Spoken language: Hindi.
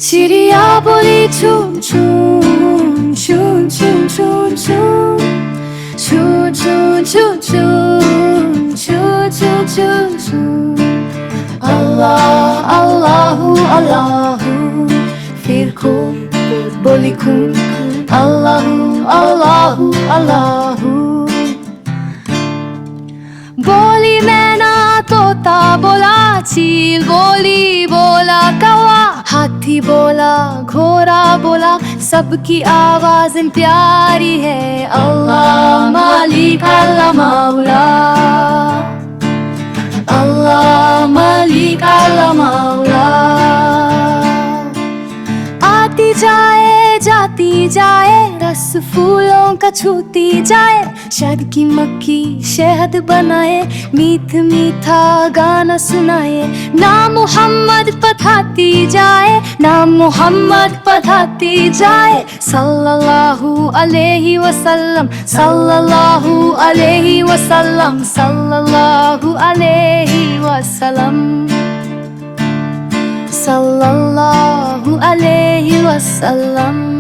चिड़िया बोली चूं चूं चूं चूं चूं चूं चूं चूं चूं चूं चूं चूं चूं चूं अल्लाह अल्लाहू अल्लाहू फिर खूब बोली खूब अल्लाहू अल्लाहू अल्लाहू बोली मैना तोता बोला चील बोली बोला कौवा हाथी बोला घोड़ा बोला सबकी आवाज़ प्यारी है अल्लाह मालिक अल्लाह मौला अल्लाह मालिक अल्लाह मौला आती जाए जाती जाए रस फूलों का छूती जाए शहद की मक्खी शहद बनाए मीठ मीठा गाना सुनाए नाम मोहम्मद पढ़ाती जाए नाम मोहम्मद पढ़ाती जाए सल्लल्लाहु अलैहि वसल्लम सल्लल्लाहु अलैहि वसल्लम सल्लल्लाहु अलैहि वसल्लम सल्लल्लाहु अलैहि वसल्लम